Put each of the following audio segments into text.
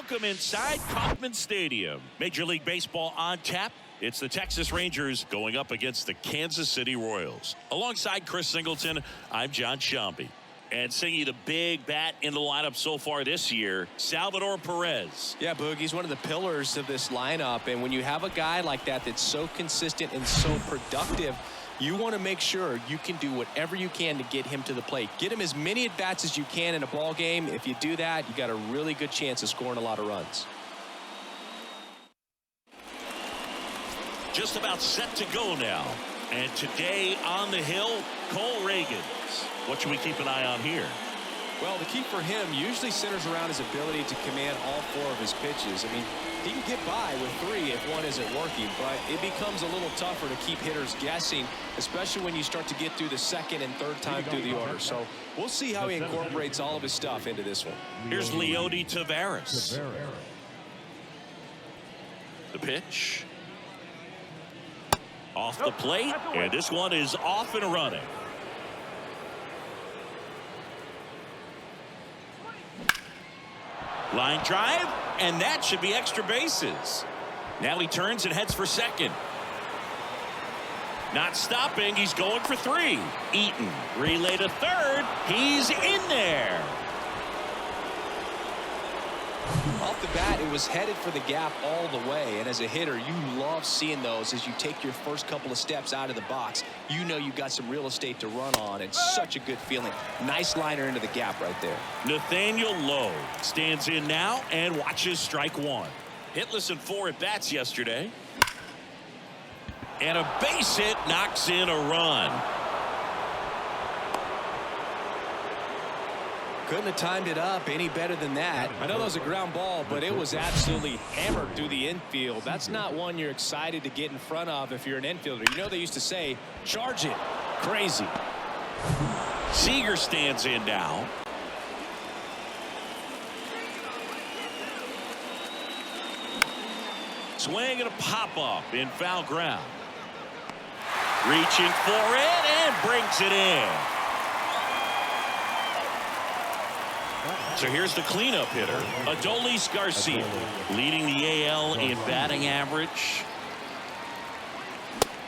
Welcome inside Kauffman Stadium. Major League Baseball on tap. It's the Texas Rangers going up against the Kansas City Royals. Alongside Chris Singleton, I'm John Shambi. And singing the big bat in the lineup so far this year, Salvador Perez. Yeah, Boog, he's one of the pillars of this lineup. And when you have a guy like that that's so consistent and so productive, you want to make sure you can do whatever you can to get him to the plate. Get him as many at-bats as you can in a ball game. If you do that, you got a really good chance of scoring a lot of runs. Just about set to go now. And today on the hill, Cole Reagans. What should we keep an eye on here? Well, the key for him usually centers around his ability to command all four of his pitches. I mean, he can get by with three if one isn't working, but it becomes a little tougher to keep hitters guessing, especially when you start to get through the second and third time through the order. So we'll see how he incorporates all of his stuff into this one. Here's Leody Taveras. The pitch. Off the plate, and this one is off and running. Line drive, and that should be extra bases. Now he turns and heads for second. Not stopping, he's going for three. Eaton, relay to third, he's in there. Off the bat, it was headed for the gap all the way, and as a hitter, you love seeing those as you take your first couple of steps out of the box. You know you got some real estate to run on, and such a good feeling. Nice liner into the gap right there. Nathaniel Lowe stands in now and watches strike one. Hitless in 4 at-bats yesterday. And a base hit knocks in a run. Couldn't have timed it up any better than that. I know that was a ground ball, but it was absolutely hammered through the infield. That's not one you're excited to get in front of if you're an infielder. You know they used to say, charge it. Crazy. Seager stands in now. Swing and a pop-up in foul ground. Reaching for it and brings it in. So here's the cleanup hitter, Adolis Garcia, leading the AL in batting average.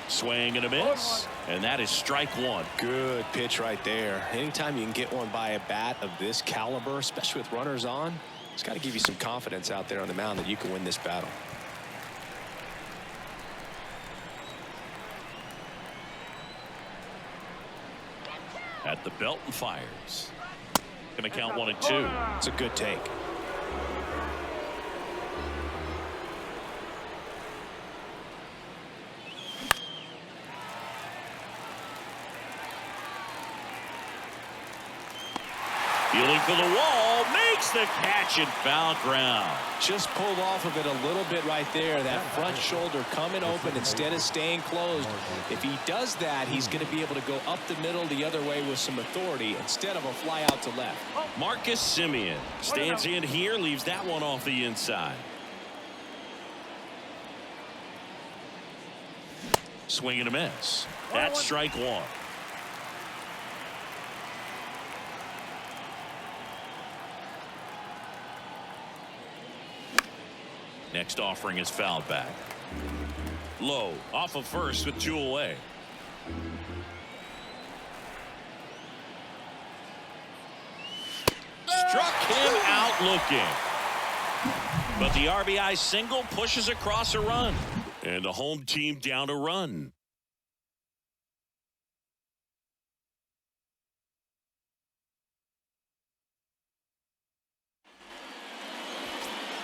Swing and a miss, and that is strike one. Good pitch right there. Anytime you can get one by a bat of this caliber, especially with runners on, it's got to give you some confidence out there on the mound that you can win this battle. At the belt and fires. Going to count 1 and 2. It's a good take. Feeling for the wall, makes the catch in foul ground. Just pulled off of it a little bit right there. That front shoulder coming open instead of staying closed. If he does that, he's going to be able to go up the middle the other way with some authority instead of a fly out to left. Marcus Semien stands in here, leaves that one off the inside. Swing and a miss. That's strike one. Next offering is fouled back. Lowe off of first with 2 away. Struck him out looking. But the RBI single pushes across a run. And the home team down a run.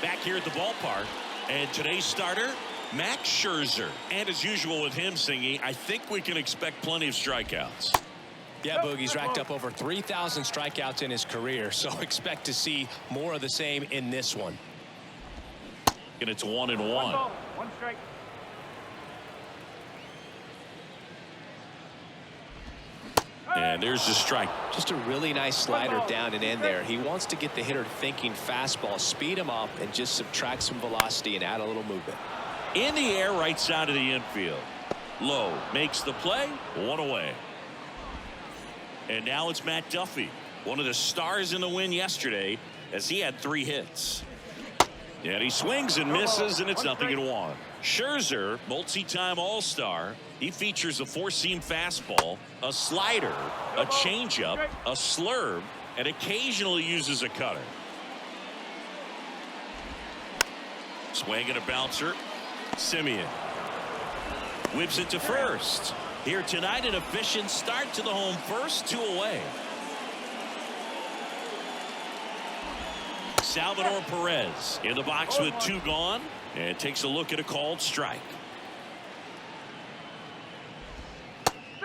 Back here at the ballpark, and today's starter, Max Scherzer. And as usual with him singing, I think we can expect plenty of strikeouts. Yeah, Boogie's racked up over 3,000 strikeouts in his career, so expect to see more of the same in this one. And it's 1 and 1. 1 ball, 1 strike. And there's the strike. Just a really nice slider down and in there. He wants to get the hitter thinking fastball, speed him up, and just subtract some velocity and add a little movement. In the air, right side of the infield. Lowe makes the play, 1 away. And now it's Matt Duffy, one of the stars in the win yesterday, as he had 3 hits. And he swings and misses, and it's 0-1. Scherzer, multi-time All-Star. He features a four-seam fastball, a slider, a changeup, a slurve, and occasionally uses a cutter. Swing and a bouncer. Simeon whips it to first. Here tonight, an efficient start to the home first, 2 away. Salvador Perez in the box with 2 gone, and takes a look at a called strike.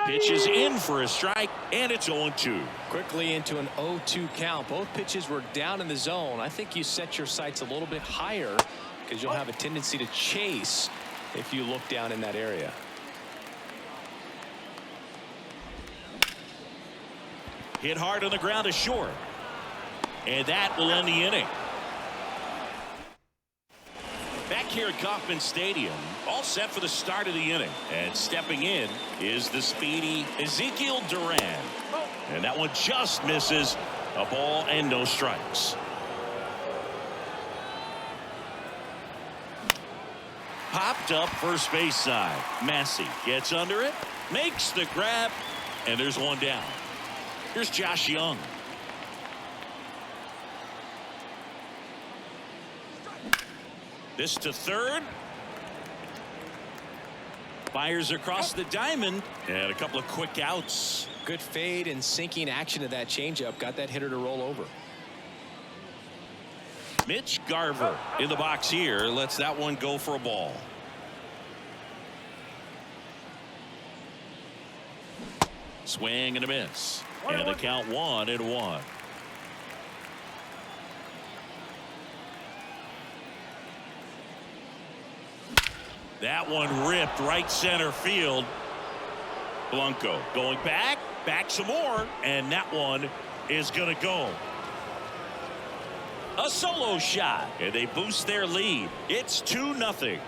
Pitch is in for a strike, and it's 0-2. Quickly into an 0-2 count. Both pitches were down in the zone. I think you set your sights a little bit higher because you'll have a tendency to chase if you look down in that area. Hit hard on the ground to short. And that will end the inning. Back here at Kauffman Stadium, all set for the start of the inning. And stepping in is the speedy Ezekiel Duran. And that one just misses. A ball and no strikes. Popped up first base side. Massey gets under it, makes the grab, and there's one down. Here's Josh Young. This to third. Fires across the diamond, and a couple of quick outs. Good fade and sinking action of that changeup. Got that hitter to roll over. Mitch Garver in the box here. Lets that one go for a ball. Swing and a miss. And the count 1-1. That one ripped right center field. Blanco going back some more, and that one is going to go. A solo shot, and they boost their lead. It's 2-0.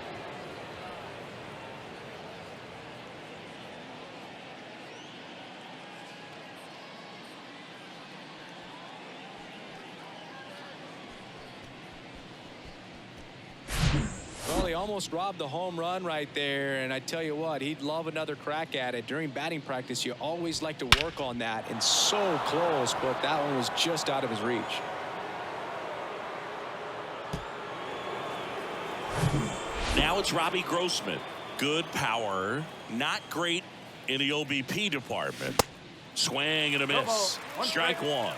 Well, he almost robbed the home run right there, and I tell you what, he'd love another crack at it. During batting practice, you always like to work on that, and so close, but that one was just out of his reach. Now it's Robbie Grossman. Good power, not great in the OBP department. Swing and a miss. Strike one.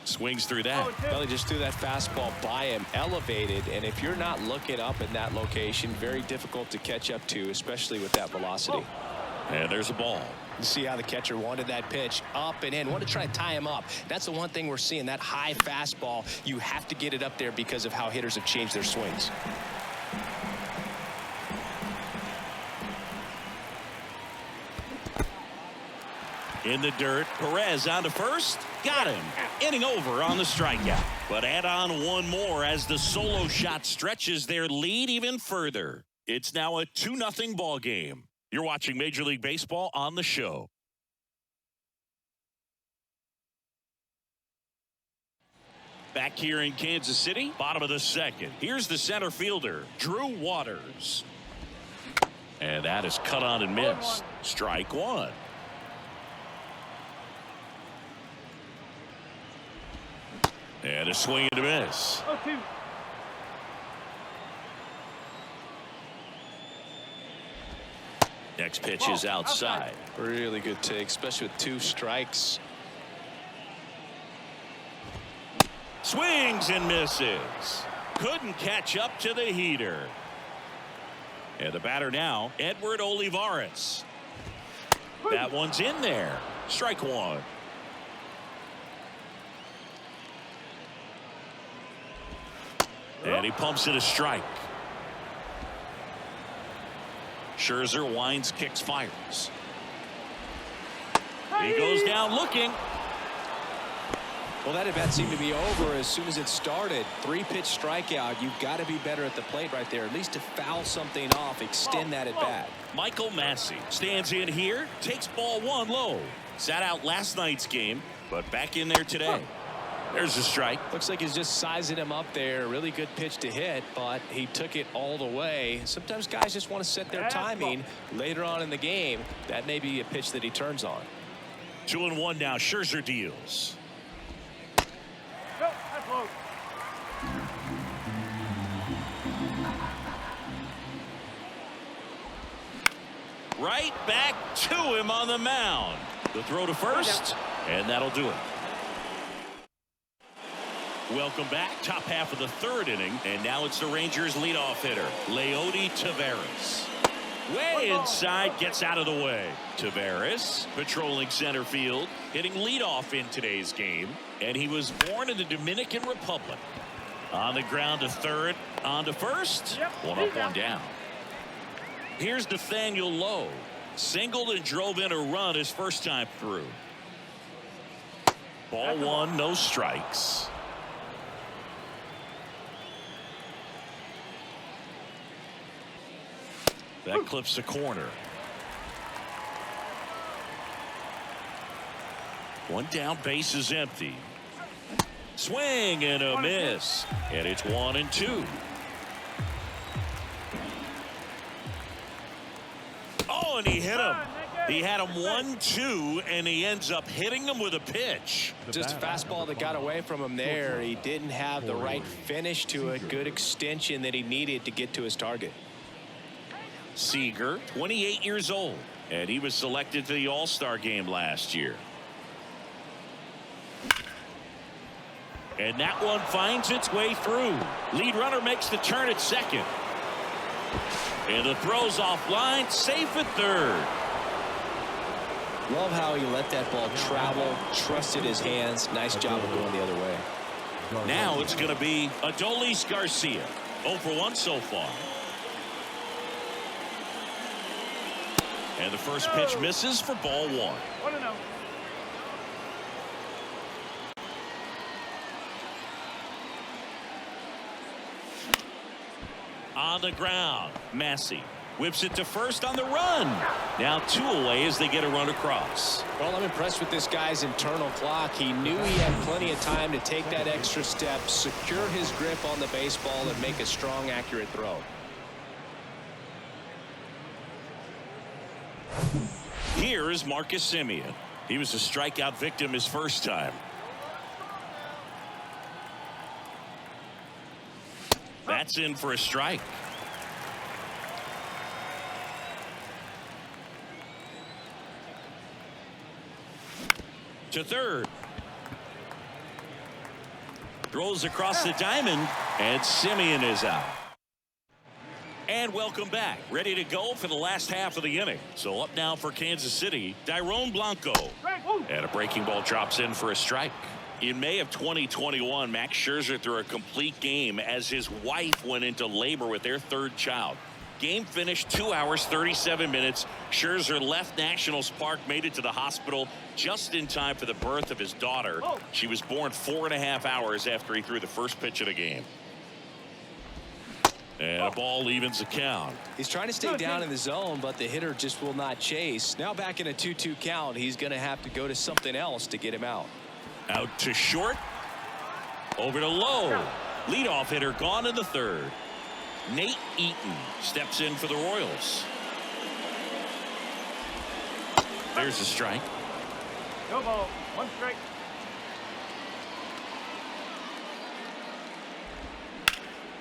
Swings through that. Well, he just threw that fastball by him, elevated, and if you're not looking up in that location, very difficult to catch up to, especially with that velocity. And there's a ball. You see how the catcher wanted that pitch up and in. Want to try to tie him up. That's the one thing we're seeing, that high fastball. You have to get it up there because of how hitters have changed their swings. In the dirt, Perez on to first. Got him. Inning over on the strikeout. But add on one more as the solo shot stretches their lead even further. It's now a 2-0 ball game. You're watching Major League Baseball on the show. Back here in Kansas City, bottom of the second. Here's the center fielder, Drew Waters. And that is cut on and missed. Strike one. And a swing and a miss. Next pitch is outside. Really good take, especially with 2 strikes. Swings and misses. Couldn't catch up to the heater. And the batter now, Edward Olivares. That one's in there. Strike one. And he pumps it a strike. Scherzer winds, kicks, fires. He goes down looking. Well, that at bat seemed to be over as soon as it started. 3-pitch strikeout. You've got to be better at the plate right there, at least to foul something off, extend that at bat. Michael Massey stands in here, takes ball 1 low. Sat out last night's game, but back in there today. There's a strike. Looks like he's just sizing him up there. Really good pitch to hit, but he took it all the way. Sometimes guys just want to set their timing later on in the game. That may be a pitch that he turns on. 2-1 now. Scherzer deals. Right back to him on the mound. The throw to first, and that'll do it. Welcome back. Top half of the third inning, and now it's the Rangers leadoff hitter, Leody Taveras. Way inside, gets out of the way. Taveras patrolling center field, hitting leadoff in today's game, and he was born in the Dominican Republic. On the ground to third, on to first. One up, one down. Here's Nathaniel Lowe. Singled and drove in a run his first time through. Ball one, no strikes. That clips the corner. One down, base is empty. Swing and a miss. And it's 1-2. Oh, and he hit him. He had him 1-2, and he ends up hitting him with a pitch. Just a fastball that got away from him there. He didn't have the right finish to it. Good extension that he needed to get to his target. Seager, 28 years old, and he was selected to the All-Star game last year. And that one finds its way through. Lead runner makes the turn at second. And the throw's offline, safe at third. Love how he let that ball travel, trusted his hands. Nice job of going the other way. Now it's going to be Adolis Garcia. 0 for 1 so far. And the first pitch misses for ball one. 1-0. On the ground, Massey whips it to first on the run. Now 2 away as they get a run across. Well, I'm impressed with this guy's internal clock. He knew he had plenty of time to take that extra step, secure his grip on the baseball, and make a strong, accurate throw. Here is Marcus Semien. He was a strikeout victim his first time. That's in for a strike. To third. Throws across the diamond, and Semien is out. And welcome back. Ready to go for the last half of the inning. So up now for Kansas City, Dairon Blanco. And a breaking ball drops in for a strike. In May of 2021, Max Scherzer threw a complete game as his wife went into labor with their third child. Game finished 2 hours, 37 minutes. Scherzer left Nationals Park, made it to the hospital just in time for the birth of his daughter. She was born 4.5 hours after he threw the first pitch of the game. And a ball evens the count. He's trying to stay down in the zone, but the hitter just will not chase. Now back in a 2-2 count, he's going to have to go to something else to get him out. Out to short. Over to Lowe. Leadoff hitter gone in the third. Nate Eaton steps in for the Royals. There's a strike. No ball. 1 strike.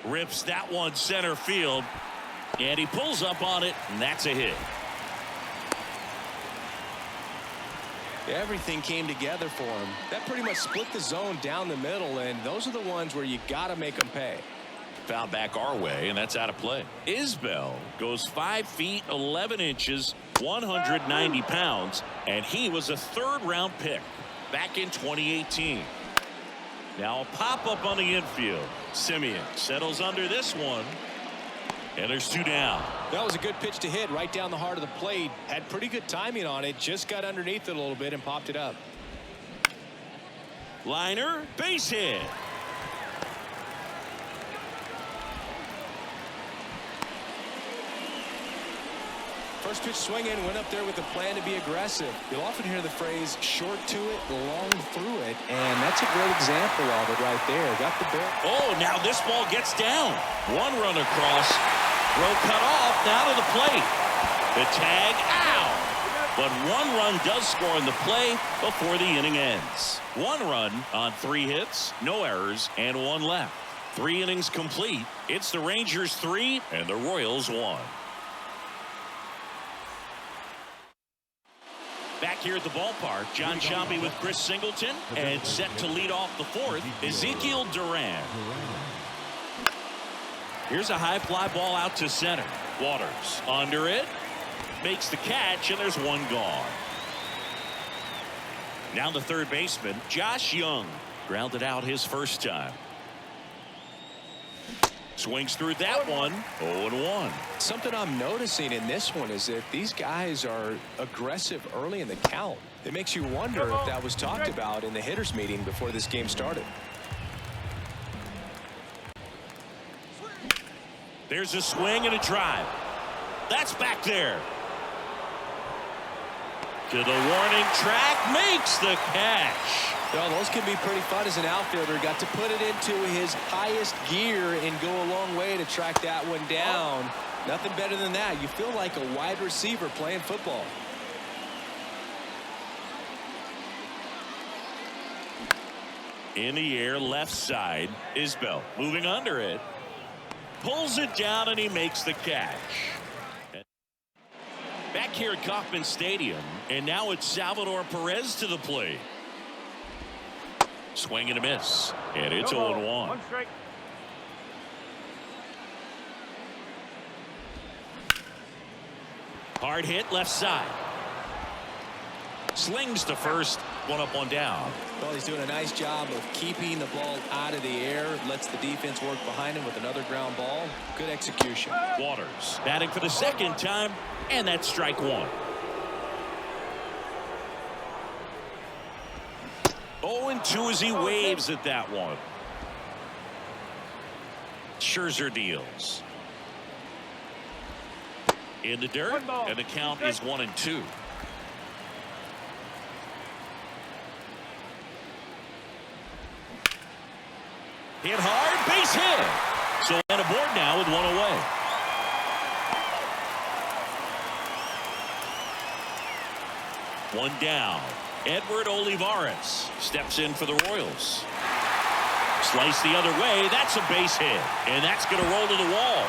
Rips that one center field, and he pulls up on it, and that's a hit. Everything came together for him. That pretty much split the zone down the middle, and those are the ones where you got to make them pay. Foul back our way, and that's out of play. Isbel goes 5 feet 11 inches, 190 pounds, and he was a third-round pick back in 2018. Now a pop-up on the infield. Semien settles under this one. And there's 2 down. That was a good pitch to hit right down the heart of the plate. Had pretty good timing on it. Just got underneath it a little bit and popped it up. Liner, base hit. First pitch swinging, went up there with a plan to be aggressive. You'll often hear the phrase short to it, long through it, and that's a great example of it right there. Got the ball. Oh, now this ball gets down. One run across. Throw cut off. Now to the plate. The tag out. But one run does score in the play before the inning ends. One run on 3 hits, no errors, and 1 left. 3 innings complete. It's the Rangers 3 and the Royals 1. Back here at the ballpark, John Sciambi with Chris Singleton, and set to lead off the 4th, Ezekiel Duran. Here's a high fly ball out to center. Waters under it, makes the catch, and there's 1 gone. Now the third baseman, Josh Young, grounded out his first time. Swings through that one. 0-1. Something I'm noticing in this one is that these guys are aggressive early in the count. It makes you wonder if that was talked about in the hitters meeting before this game started. There's a swing and a drive. That's back there. To the warning track, makes the catch. Well, those can be pretty fun as an outfielder. Got to put it into his highest gear and go a long way to track that one down. Nothing better than that. You feel like a wide receiver playing football. In the air, left side, Isbel moving under it. Pulls it down and he makes the catch. Back here at Kauffman Stadium, and now it's Salvador Perez to the plate. Swing and a miss, and it's 0-1. 1 strike. Hard hit left side. Slings to first, 1 up, 1 down. Well, he's doing a nice job of keeping the ball out of the air. Lets the defense work behind him with another ground ball. Good execution. Waters batting for the 2nd time, and that's strike 1. 0-2 as he waves at that one. Scherzer deals. In the dirt, and the count is 1-2. Hit hard, base hit. So on aboard now with 1 away. One down. Edward Olivares steps in for the Royals. Slice the other way. That's a base hit. And that's going to roll to the wall.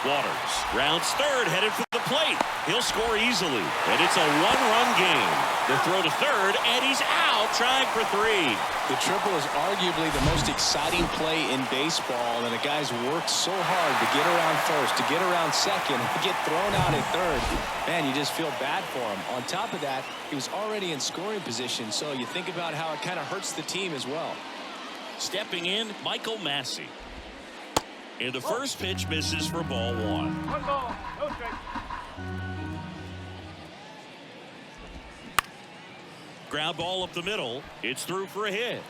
Waters rounds third, headed for the plate. He'll score easily. And it's a 1-run game. The throw to third, and he's out trying for 3. The triple is arguably the most exciting play in baseball, and the guys worked so hard to get around first, to get around second, to get thrown out at third. Man, you just feel bad for him. On top of that, he was already in scoring position, so you think about how it kind of hurts the team as well. Stepping in, Michael Massey. And the first pitch misses for ball 1. 1 ball, no strike. Ground ball up the middle. It's through for a hit.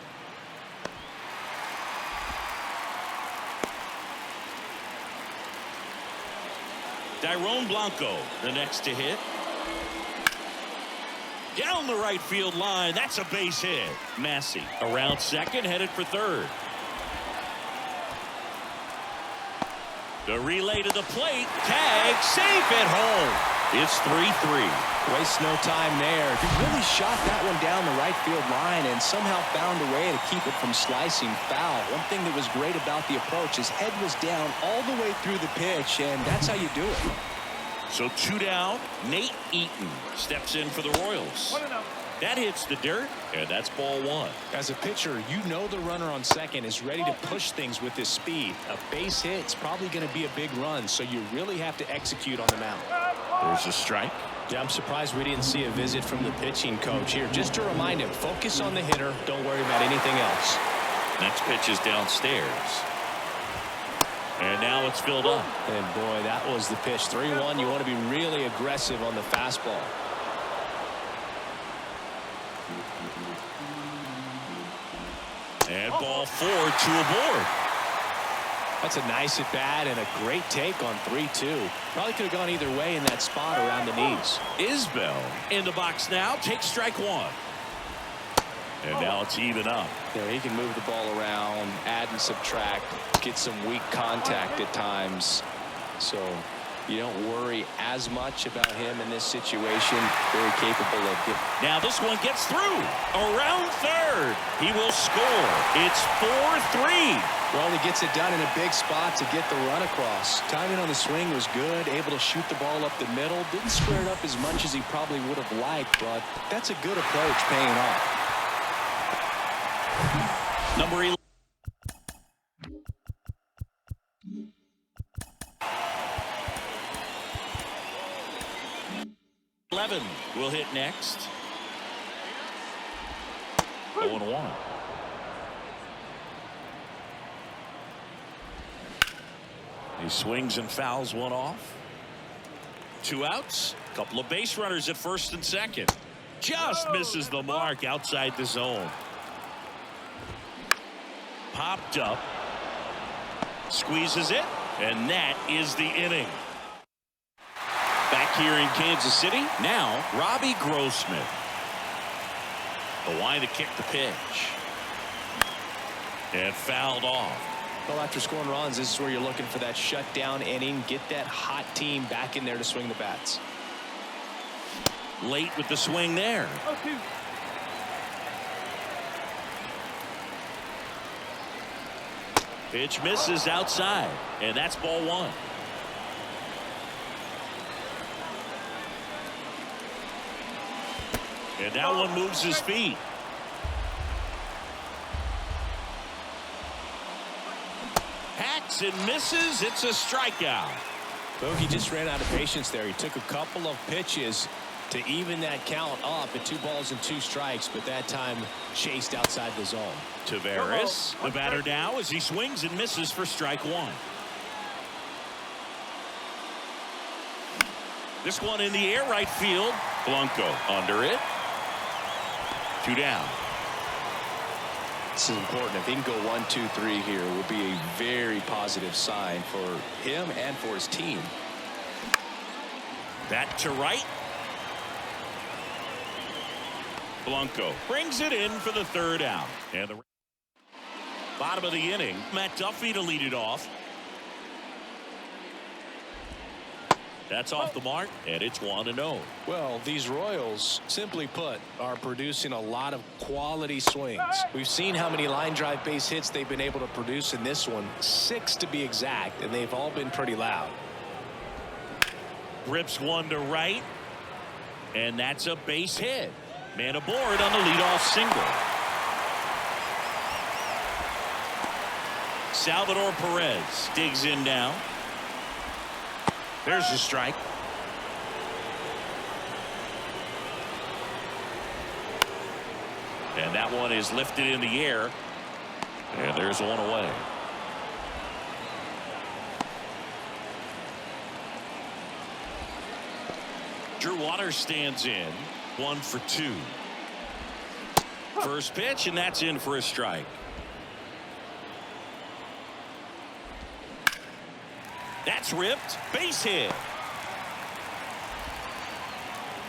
Dairon Blanco, the next to hit. Down the right field line. That's a base hit. Massey around second, headed for third. The relay to the plate. Tag, safe at home. It's 3-3. Waste no time there. He really shot that one down the right field line and somehow found a way to keep it from slicing foul. One thing that was great about the approach, his head was down all the way through the pitch, and that's how you do it. So 2 down. Nate Eaton steps in for the Royals. 1-0. That hits the dirt, and that's ball 1. As a pitcher, you know the runner on second is ready to push things with his speed. A base hit's probably going to be a big run, so you really have to execute on the mound. There's a strike. Yeah, I'm surprised we didn't see a visit from the pitching coach here. Just to remind him, focus on the hitter. Don't worry about anything else. Next pitch is downstairs. And now it's filled up. And boy, that was the pitch. 3-1. You want to be really aggressive on the fastball. And ball 4, 2 aboard. That's a nice at bat and a great take on 3-2. Probably could have gone either way in that spot around the knees. Isbel in the box now. Takes strike one. And now it's even up. There, he can move the ball around, add and subtract, get some weak contact at times. So you don't worry as much about him in this situation. Very capable of getting. Now this one gets through. Around third. He will score. It's 4-3. Well, he gets it done in a big spot to get the run across. Timing on the swing was good. Able to shoot the ball up the middle. Didn't square it up as much as he probably would have liked, but that's a good approach paying off. Number 11 will hit next. 0-1. He swings and fouls one off. 2 outs. Couple of base runners at first and second. Just misses the mark outside the zone. Popped up. Squeezes it. And that is the inning. Back here in Kansas City. Now Robbie Grossman. The line to kick the pitch. And fouled off. Well, after scoring runs, this is where you're looking for that shutdown inning. Get that hot team back in there to swing the bats. Late with the swing there. Pitch misses outside, and that's ball one. And that one moves his feet. Hacks and misses. It's a strikeout. Well, he just ran out of patience there. He took a couple of pitches to even that count up at 2 balls and 2 strikes, but that time chased outside the zone. Tavares, the batter now, as he swings and misses for strike one. This one in the air, right field. Blanco under it. 2 down. This is important. If he can go 1, 2, 3 here, it will be a very positive sign for him and for his team. Back to right. Blanco brings it in for the 3rd out. And the bottom of the inning, Matt Duffy to lead it off. That's off the mark, and it's 1-0. Well, these Royals, simply put, are producing a lot of quality swings. We've seen how many line drive base hits they've been able to produce in this one, 6 to be exact, and they've all been pretty loud. Rips one to right, and that's a base hit. Man aboard on the leadoff single. Salvador Perez digs in now. There's a strike. And that one is lifted in the air. And there's one away. Drew Waters stands in. 1 for 2. First pitch, and that's in for a strike. That's ripped. Base hit.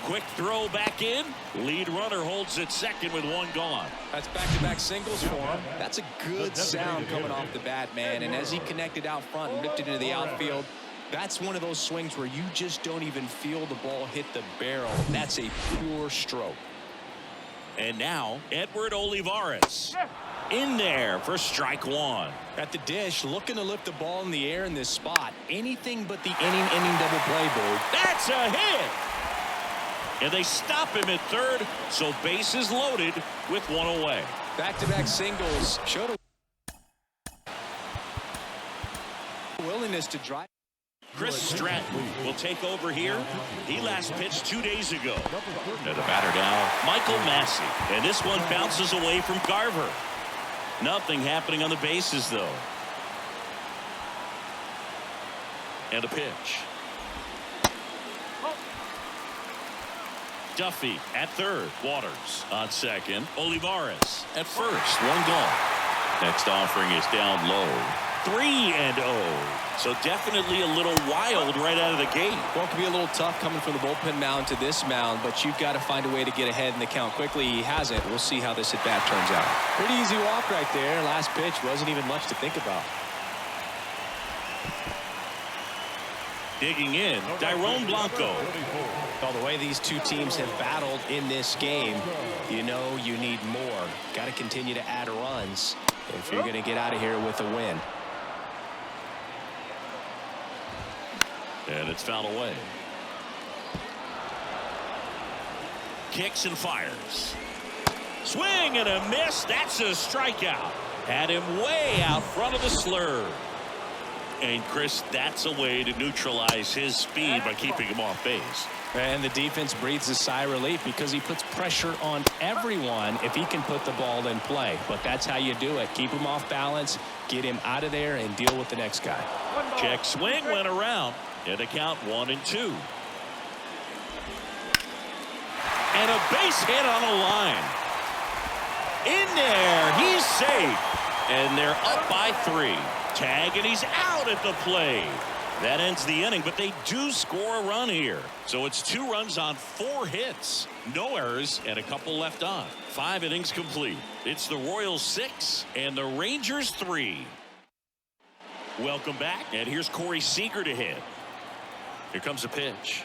Quick throw back in. Lead runner holds it second with 1 gone. That's back-to-back singles for him. That's a good sound coming off the bat, man. And as he connected out front and ripped it into the outfield, that's one of those swings where you just don't even feel the ball hit the barrel. That's a pure stroke. And now Edward Olivares in there for strike 1. At the dish, looking to lift the ball in the air in this spot. Anything but the inning double play, Bird. That's a hit. And they stop him at 3rd, so bases loaded with 1 away. Back-to-back singles showed a willingness to drive. Chris Stratton will take over here. He last pitched 2 days ago. And the batter now, Michael Massey. And this one bounces away from Garver. Nothing happening on the bases, though. And a pitch. Duffy at 3rd. Waters on 2nd. Olivares at 1st. 1 gone. Next offering is down low. 3-0. So definitely a little wild right out of the gate. Well, it can be a little tough coming from the bullpen mound to this mound, but you've got to find a way to get ahead in the count quickly. He hasn't. We'll see how this at bat turns out. Pretty easy walk right there. Last pitch wasn't even much to think about. Digging in, Dairon Blanco. Well, the way these two teams have battled in this game, you know you need more. Got to continue to add runs if you're going to get out of here with a win. And it's fouled away. Kicks and fires. Swing and a miss. That's a strikeout. Had him way out front of the slur. And Chris, that's a way to neutralize his speed by keeping him off base. And the defense breathes a sigh of relief because he puts pressure on everyone if he can put the ball in play. But that's how you do it. Keep him off balance, get him out of there, and deal with the next guy. Check swing went around. And a count 1-2. And a base hit on the line. In there, he's safe. And they're up by 3. Tag, and he's out at the plate. That ends the inning, but they do score a run here. So it's 2 runs on 4 hits. No errors and a couple left on. 5 innings complete. It's the Royals 6 and the Rangers 3. Welcome back, and here's Corey Seager to hit. Here comes a pitch.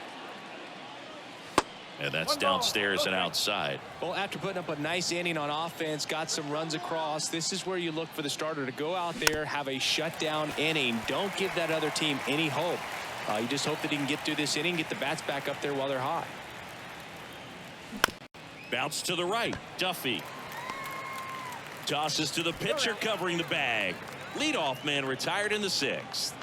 And that's downstairs and outside. Well, after putting up a nice inning on offense, got some runs across, this is where you look for the starter to go out there, have a shutdown inning. Don't give that other team any hope. You just hope that he can get through this inning, get the bats back up there while they're hot. Bounce to the right. Duffy tosses to the pitcher covering the bag. Leadoff man retired in the 6th.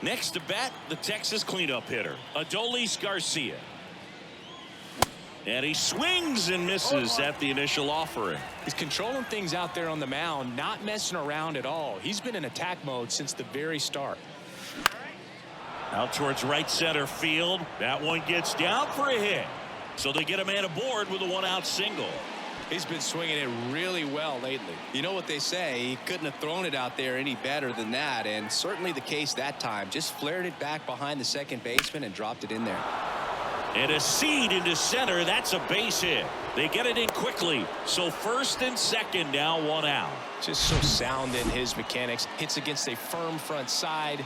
Next to bat, the Texas cleanup hitter, Adolis Garcia. And he swings and misses at the initial offering. He's controlling things out there on the mound, not messing around at all. He's been in attack mode since the very start. Out towards right center field. That one gets down for a hit. So they get a man aboard with a 1-out single. He's been swinging it really well lately. You know what they say, he couldn't have thrown it out there any better than that, and certainly the case that time. Just flared it back behind the second baseman and dropped it in there. And a seed into center. That's a base hit. They get it in quickly. So first and second, now 1 out. Just so sound in his mechanics. Hits against a firm front side,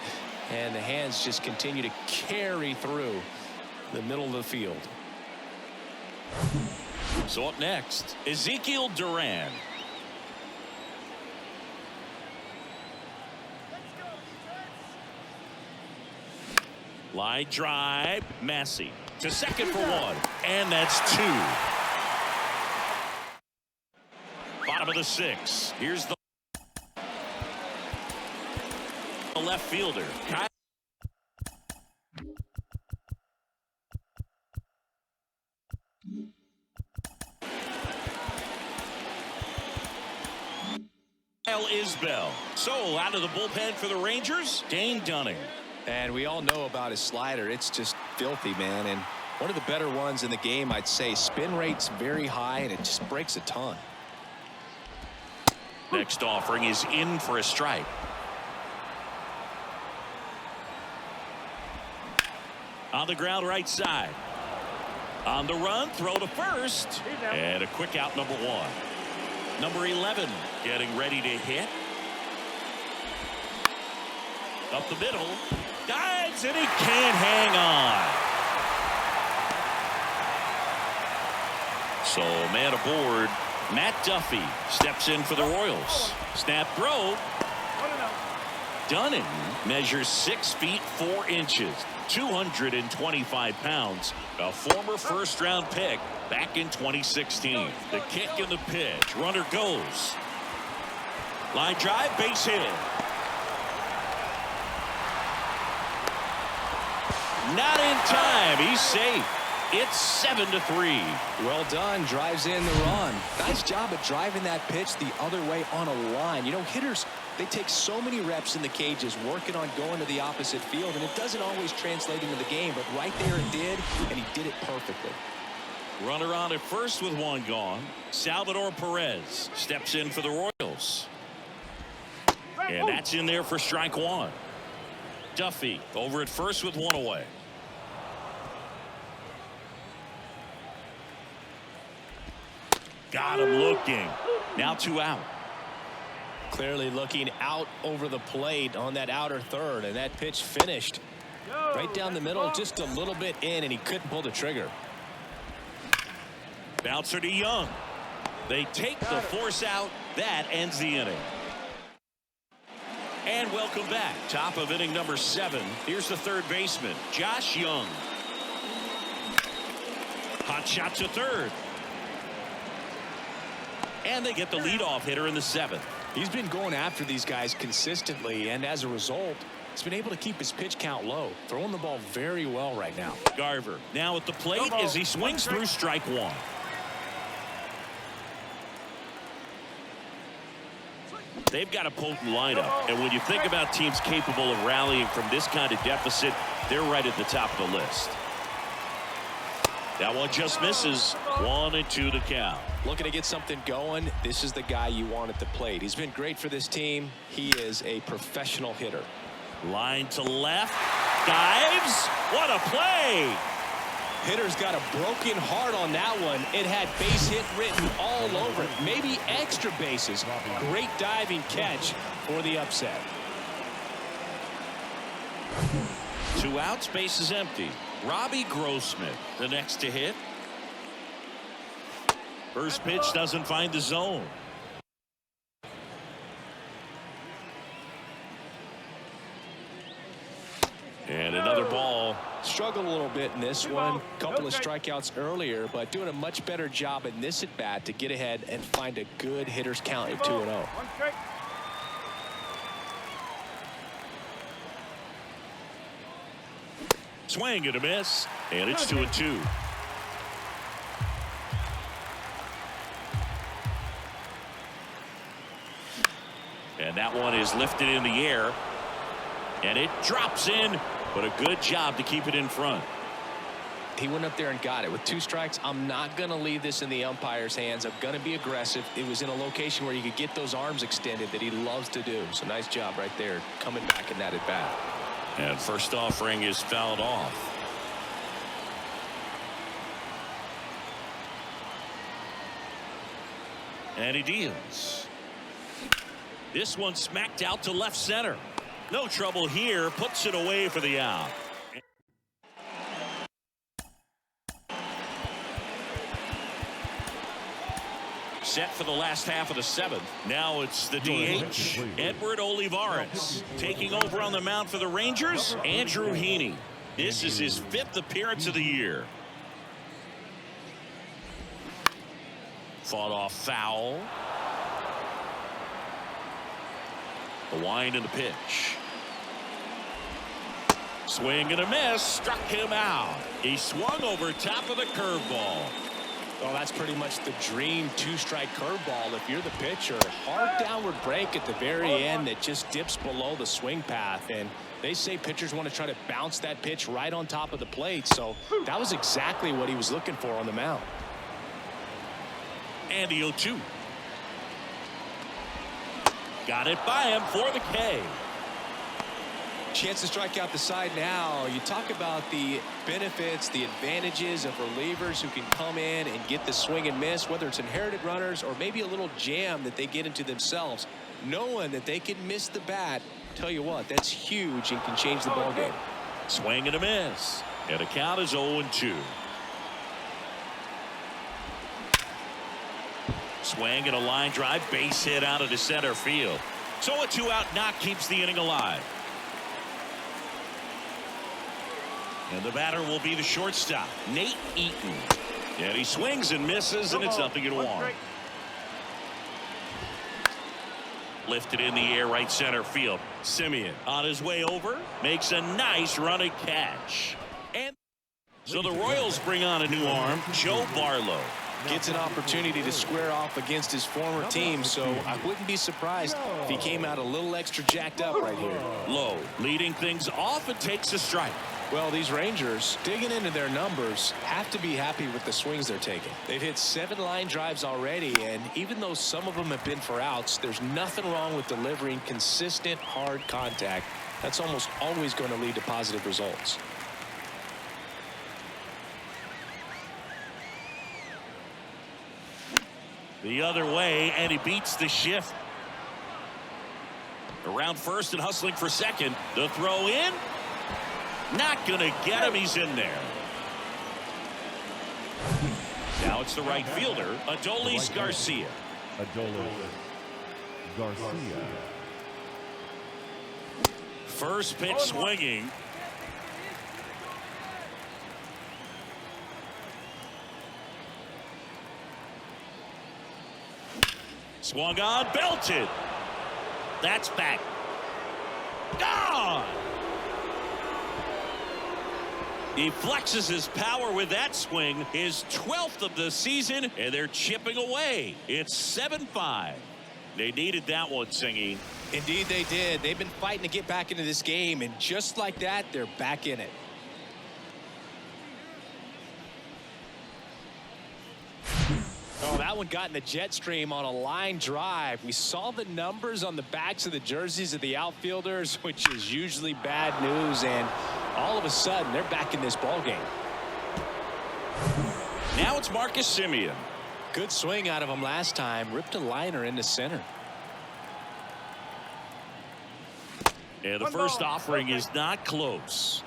and the hands just continue to carry through the middle of the field. So up next, Ezekiel Duran. Line drive, Massey to second for 1, and that's 2. Bottom of the 6th. Here's the left fielder. Isbel. So out of the bullpen for the Rangers, Dane Dunning. And we all know about his slider. It's just filthy, man. And one of the better ones in the game, I'd say. Spin rate's very high, and it just breaks a ton. Next offering is in for a strike. On the ground right side. On the run, throw to first. And a quick out, number 1. Number 11 getting ready to hit. Up the middle. Dives, and he can't hang on. So man aboard. Matt Duffy steps in for the Royals. Snap throw. Dunning measures 6 feet 4 inches, 225 pounds, a former first-round pick back in 2016. The kick and the pitch. Runner goes. Line drive, base hit. Not in time. He's safe. It's 7-3. Well done. Drives in the run. Nice job of driving that pitch the other way on a line. You know, hitters, they take so many reps in the cages working on going to the opposite field, and it doesn't always translate into the game, but right there it did, and he did it perfectly. Runner on at first with 1 gone. Salvador Perez steps in for the Royals. And that's in there for strike one. Duffy over at first with one away. Got him looking. Now 2 out. Clearly looking out over the plate on that outer third, and that pitch finished right down the middle, just a little bit in, and he couldn't pull the trigger. Bouncer to Young. They take the force out. That ends the inning. And welcome back. Top of inning number 7. Here's the third baseman, Josh Young. Hot shot to third. And they get the leadoff hitter in the 7th. He's been going after these guys consistently, and as a result, he's been able to keep his pitch count low, throwing the ball very well right now. Garver now at the plate as he swings through strike one. They've got a potent lineup, and when you think about teams capable of rallying from this kind of deficit, they're right at the top of the list. That one just misses. 1-2 the count. Looking to get something going. This is the guy you want at the plate. He's been great for this team. He is a professional hitter. Line to left. Dives. What a play. Hitter's got a broken heart on that one. It had base hit written all over it. Maybe extra bases. Great diving catch for the upset. 2 outs, base is empty. Robbie Grossman, the next to hit. First pitch doesn't find the zone. And another ball. Struggled a little bit in this one. Couple of strikeouts earlier, but doing a much better job in this at bat to get ahead and find a good hitter's count at 2-0. Swing and a miss, and it's 2-2. And that one is lifted in the air, and it drops in, but a good job to keep it in front. He went up there and got it. With 2 strikes, I'm not going to leave this in the umpire's hands. I'm going to be aggressive. It was in a location where you could get those arms extended that he loves to do. So nice job right there, coming back in that at bat. And first offering is fouled off. And he deals. This one smacked out to left center. No trouble here. Puts it away for the out. Set for the last half of the 7th. Now it's the DH, Edward Olivares. Taking over on the mound for the Rangers, Andrew Heaney. This is his 5th appearance of the year. Fought off foul. The wind and the pitch. Swing and a miss. Struck him out. He swung over top of the curveball. Well, that's pretty much the dream 2-strike curveball if you're the pitcher. Hard downward break at the very end that just dips below the swing path. And they say pitchers want to try to bounce that pitch right on top of the plate. So that was exactly what he was looking for on the mound. And the 0-2. Got it by him for the K. Chance to strike out the side now. You talk about the benefits, the advantages of relievers who can come in and get the swing and miss, whether it's inherited runners or maybe a little jam that they get into themselves. Knowing that they can miss the bat, tell you what, that's huge and can change the ball game. Swing and a miss. And the count is 0-2. Swing and a line drive, base hit out of the center field. So a 2-out knock keeps the inning alive. And the batter will be the shortstop, Nate Eaton. And he swings and misses, and it's 0-1. Lifted in the air, right center field. Simeon on his way over, makes a nice running catch. And so the Royals bring on a new arm, Joe Barlow. gets an opportunity to square off against his former team, so I wouldn't be surprised if he came out a little extra jacked up right here. Lowe leading things off and takes a strike. Well, these Rangers, digging into their numbers, have to be happy with the swings they're taking. They've hit 7 line drives already, and even though some of them have been for outs, there's nothing wrong with delivering consistent, hard contact. That's almost always going to lead to positive results. The other way, and he beats the shift. Around first and hustling for second. The throw in. Not going to get him. He's in there. Now it's the right fielder, Adolis Garcia. Adolis Garcia. First pitch swinging. Swung on, belted. That's back. Gone. He flexes his power with that swing, his 12th of the season, and they're chipping away. It's 7-5. They needed that one, Singy. Indeed they did. They've been fighting to get back into this game, and just like that, they're back in it. Oh, that one got in the jet stream on a line drive. We saw the numbers on the backs of the jerseys of the outfielders, which is usually bad news, and all of a sudden they're back in this ball game. Now it's Marcus Semien. Good swing out of him last time. Ripped a liner into center. And the first offering is not close.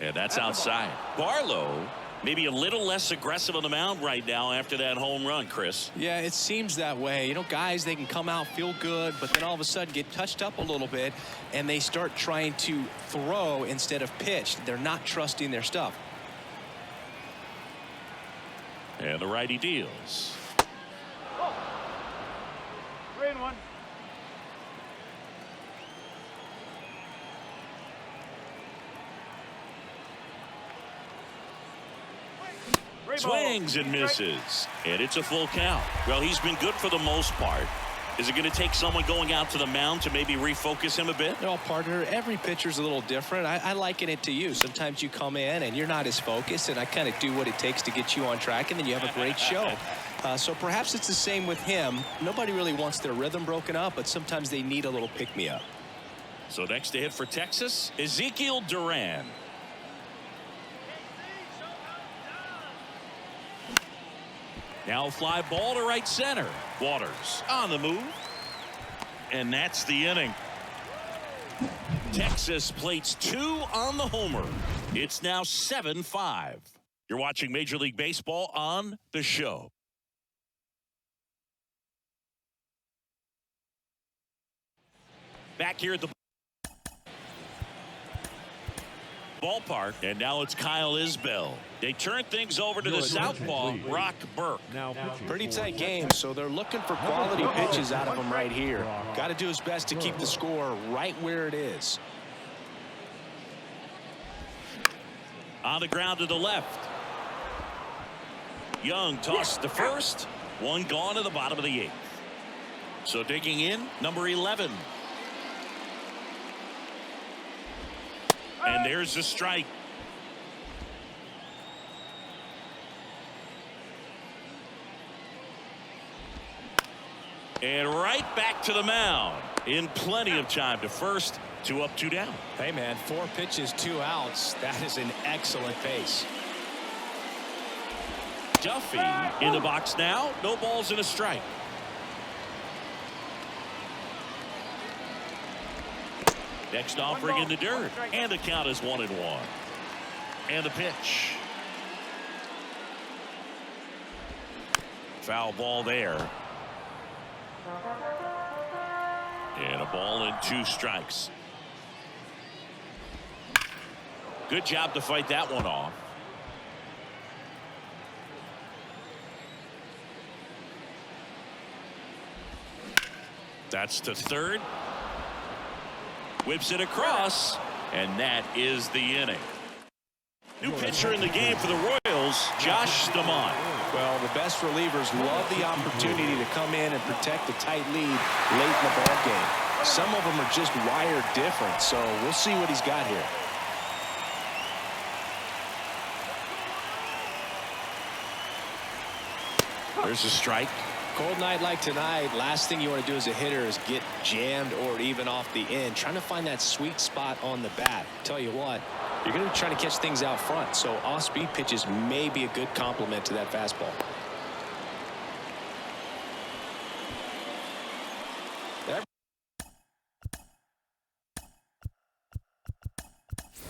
And that's outside. Barlow maybe a little less aggressive on the mound right now after that home run, Chris. Yeah, it seems that way. You know, guys, they can come out, feel good, but then all of a sudden get touched up a little bit, and they start trying to throw instead of pitch. They're not trusting their stuff. And the righty deals. 3-1. Swings and misses. And it's a full count. Well, he's been good for the most part. Is it going to take someone going out to the mound to maybe refocus him a bit? No, partner, every pitcher's a little different. I liken it to you. Sometimes you come in and you're not as focused, and I kind of do what it takes to get you on track, and then you have a great show. So perhaps it's the same with him. Nobody really wants their rhythm broken up, but sometimes they need a little pick-me-up. So next to hit for Texas, Ezekiel Duran. Now a fly ball to right center. Waters on the move. And that's the inning. Texas plates 2 on the homer. It's now 7-5. You're watching Major League Baseball on The Show. Back here at the ballpark, and now it's Kyle Isbel. They turn things over to the southpaw, Brock Burke. Pretty tight game, so they're looking for quality pitches out of him right here. Got to do his best to keep the score right where it is. On the ground to the left. Young tossed to first. One gone to the bottom of the 8th. So digging in, number 11. And there's the strike. And right back to the mound in plenty of time to first. 2 up, 2 down. Hey, man, 4 pitches, 2 outs. That is an excellent pace. Duffy in the box now. No balls and a strike. Next offering in the dirt. And the count is 1-1. And the pitch. Foul ball there. And a ball and 2 strikes. Good job to fight that one off. That's to third. Whips it across. And that is the inning. New pitcher in the game for the Royals, Josh Stamont. Well, the best relievers love the opportunity to come in and protect a tight lead late in the ball game. Some of them are just wired different, so we'll see what he's got here. There's a strike. Cold night like tonight, last thing you want to do as a hitter is get jammed or even off the end. Trying to find that sweet spot on the bat. Tell you what, you're going to be trying to catch things out front, so off-speed pitches may be a good complement to that fastball.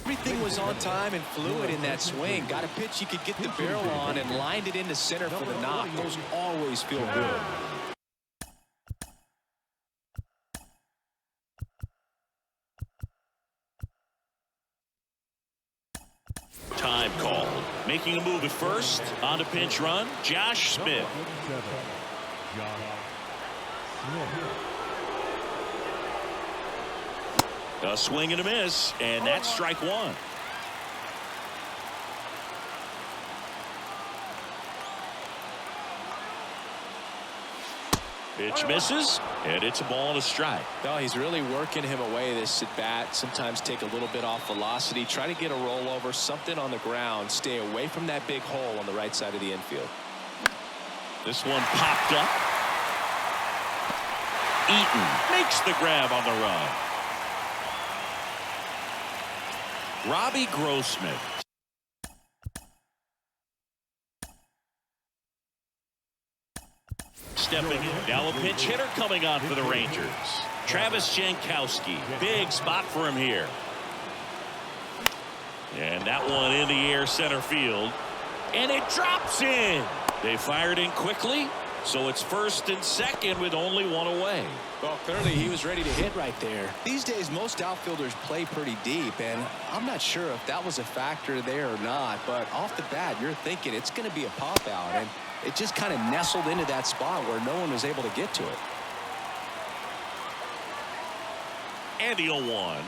Everything was on time and fluid in that swing. Got a pitch you could get the barrel on and lined it into center for the knock. Those always feel good. Time called. Making a move at first. On to pinch run, Josh Smith. A swing and a miss, and that's strike one. Pitch misses, and it's a ball and a strike. No, he's really working him away this at bat. Sometimes take a little bit off velocity. Try to get a rollover, something on the ground. Stay away from that big hole on the right side of the infield. This one popped up. Eaton makes the grab on the run. Robbie Grossman. Stepping in. Now a pinch hitter coming on for the Rangers. Travis Jankowski. Big spot for him here. And that one in the air center field. And it drops in. They fired in quickly. So it's first and second with only one away. Well, clearly he was ready to hit right there. These days, most outfielders play pretty deep, and I'm not sure if that was a factor there or not, but off the bat, you're thinking it's going to be a pop out, and it just kind of nestled into that spot where no one was able to get to it. And the 0-1.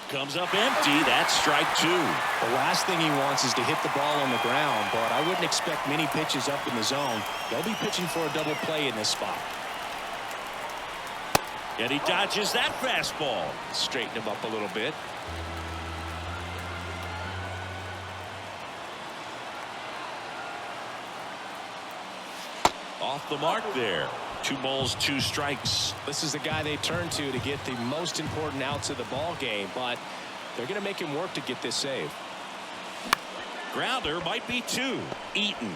Comes up empty. That's strike two. The last thing he wants is to hit the ball on the ground, but I wouldn't expect many pitches up in the zone. They'll be pitching for a double play in this spot. And he dodges that fastball. Straighten him up a little bit. Off the mark there. 2 balls, 2 strikes. This is the guy they turn to get the most important outs of the ball game, but they're going to make him work to get this save. Grounder might be 2. Eaton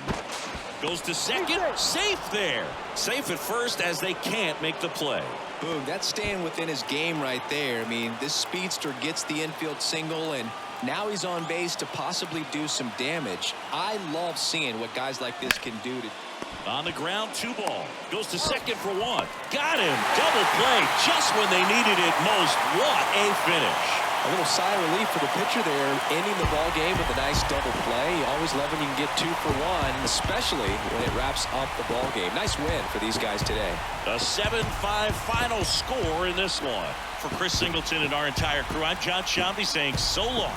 goes to second. Safe there. Safe at first as they can't make the play. Boom, that's staying within his game right there. I mean, this speedster gets the infield single, and now he's on base to possibly do some damage. I love seeing what guys like this can do to. On the ground, 2 ball. Goes to second for 1. Got him. Double play just when they needed it most. What a finish. A little sigh of relief for the pitcher there, ending the ball game with a nice double play. You always love when you can get 2 for 1, especially when it wraps up the ball game. Nice win for these guys today. A 7-5 final score in this one. For Chris Singleton and our entire crew, I'm John Shambi saying so long.